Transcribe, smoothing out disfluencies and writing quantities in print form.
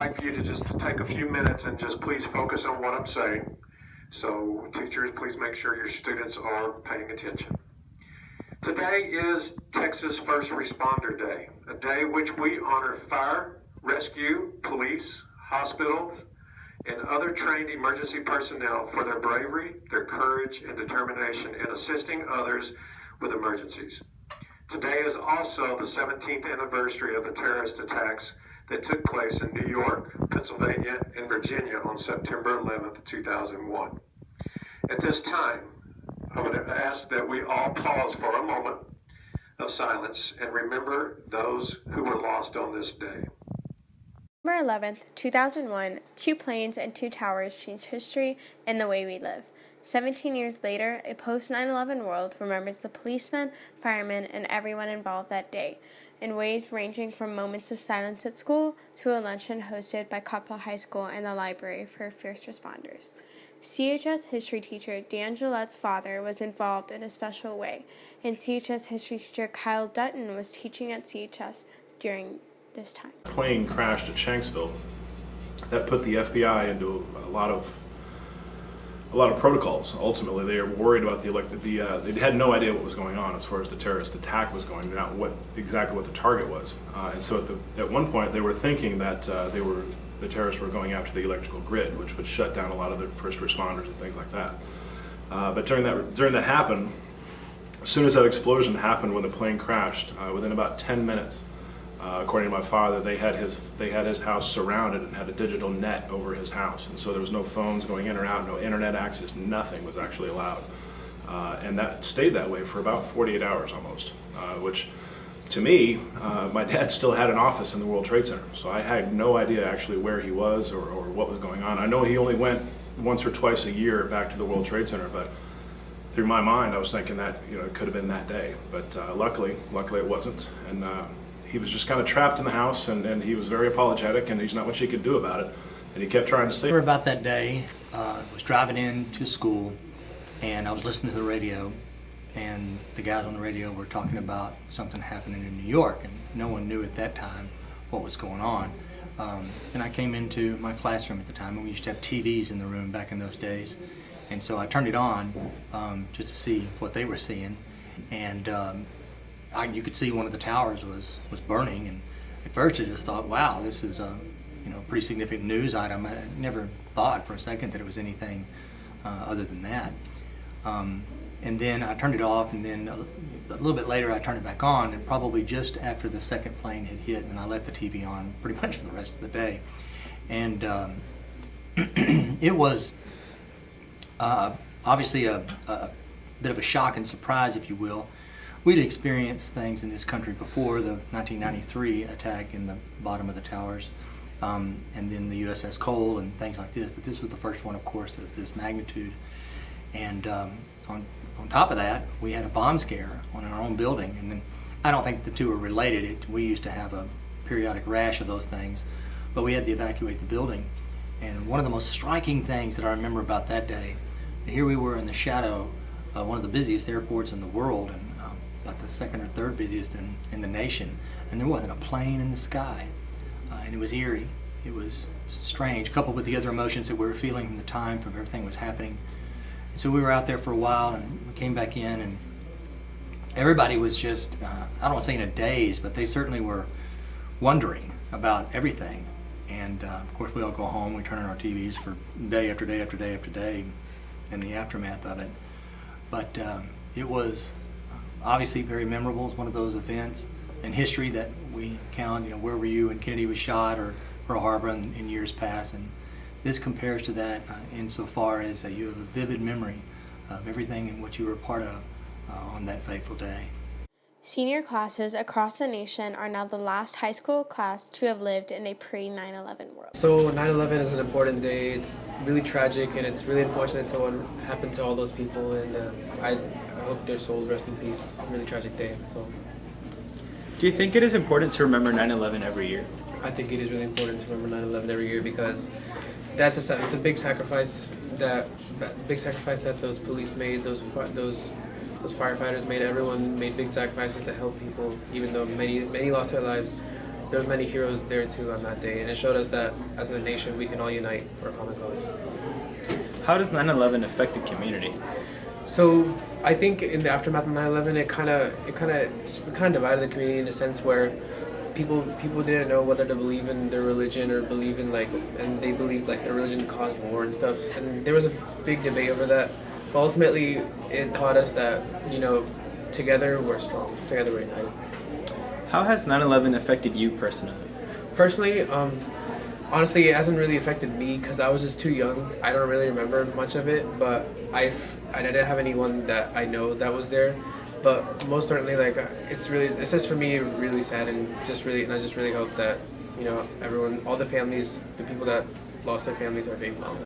I'd like for you to just take a few minutes and just please focus on what I'm saying. So teachers, please make sure your students are paying attention. Today is Texas First Responder Day, a day which we honor fire, rescue, police, hospitals, and other trained emergency personnel for their bravery, their courage, and determination in assisting others with emergencies. Today is also the 17th anniversary of the terrorist attacks that took place in New York, Pennsylvania, and Virginia on September 11th, 2001. At this time, I would ask that we all pause for a moment of silence and remember those who were lost on this day. September 11th, 2001, 2 planes and 2 towers changed history and the way we live. 17 years later, a post-9/11 world remembers the policemen, firemen, and everyone involved that day, in ways ranging from moments of silence at school to a luncheon hosted by Coppell High School and the library for first responders. CHS history teacher Dan Gillette's father was involved in a special way, and CHS history teacher Kyle Dutton was teaching at CHS during this time. A plane crashed at Shanksville. That put the FBI into a lot of protocols. Ultimately, they were worried about they had no idea what was going on as far as the terrorist attack was going, not exactly what the target was. And so at one point, they were thinking that the terrorists were going after the electrical grid, which would shut down a lot of the first responders and things like that. But during that happen, as soon as that explosion happened when the plane crashed, within about 10 minutes, according to my father, they had his house surrounded and had a digital net over his house, and so there was no phones going in or out, no internet access, nothing was actually allowed, and that stayed that way for about 48 hours almost. Which, to me, my dad still had an office in the World Trade Center, so I had no idea actually where he was or what was going on. I know he only went once or twice a year back to the World Trade Center, but through my mind, I was thinking that it could have been that day, but luckily it wasn't, and. He was just kind of trapped in the house, and he was very apologetic, and there's not much he could do about it. And he kept trying to stay. About that day, I was driving in to school, and I was listening to the radio, and the guys on the radio were talking about something happening in New York, and no one knew at that time what was going on. And I came into my classroom at the time, and we used to have TVs in the room back in those days. And so I turned it on just to see what they were seeing, and you could see one of the towers was burning, and at first I just thought, wow, this is a pretty significant news item. I never thought for a second that it was anything other than that. And then I turned it off, and then a little bit later I turned it back on, and probably just after the second plane had hit, and I left the TV on pretty much for the rest of the day. And it was obviously a bit of a shock and surprise, if you will. We'd experienced things in this country before, the 1993 attack in the bottom of the towers, and then the USS Cole and things like this, but this was the first one, of course, of this magnitude. And on top of that, we had a bomb scare on our own building, and then I don't think the two are related. We used to have a periodic rash of those things, but we had to evacuate the building. And one of the most striking things that I remember about that day, here we were in the shadow of one of the busiest airports in the world, and about the second or third busiest in the nation, and there wasn't a plane in the sky, and it was eerie. It was strange, coupled with the other emotions that we were feeling from the time, from everything that was happening. And so we were out there for a while, and we came back in, and everybody was just, I don't want to say in a daze, but they certainly were wondering about everything. And of course we all go home, we turn on our TVs for day after day after day after day in the aftermath of it. But it was obviously very memorable. It's one of those events in history that we count, where were you when Kennedy was shot, or Pearl Harbor in years past, and this compares to that insofar as that you have a vivid memory of everything and what you were a part of on that fateful day. Senior classes across the nation are now the last high school class to have lived in a pre-9/11 world. So 9/11 is an important day. It's really tragic, and it's really unfortunate to what happened to all those people, and I hope their souls rest in peace. A really tragic day, so. Do you think it is important to remember 9/11 every year? I think it is really important to remember 9/11 every year, because it's a big sacrifice that those police made, those firefighters made. Everyone made big sacrifices to help people, even though many lost their lives. there were many heroes there too on that day, and it showed us that as a nation we can all unite for a common cause. How does 9/11 affect the community? So I think in the aftermath of 9/11, it kind of divided the community in a sense where people didn't know whether to believe in their religion or believe in and they believed like their religion caused war and stuff, and there was a big debate over that. But ultimately, it taught us that together we're strong, together we're united. How has 9/11 affected you personally? Personally, honestly, it hasn't really affected me because I was just too young. I don't really remember much of it, but I didn't have anyone that I know that was there. But most certainly, it's just for me really sad, and I just really hope that everyone, all the families, the people that lost their families are being found.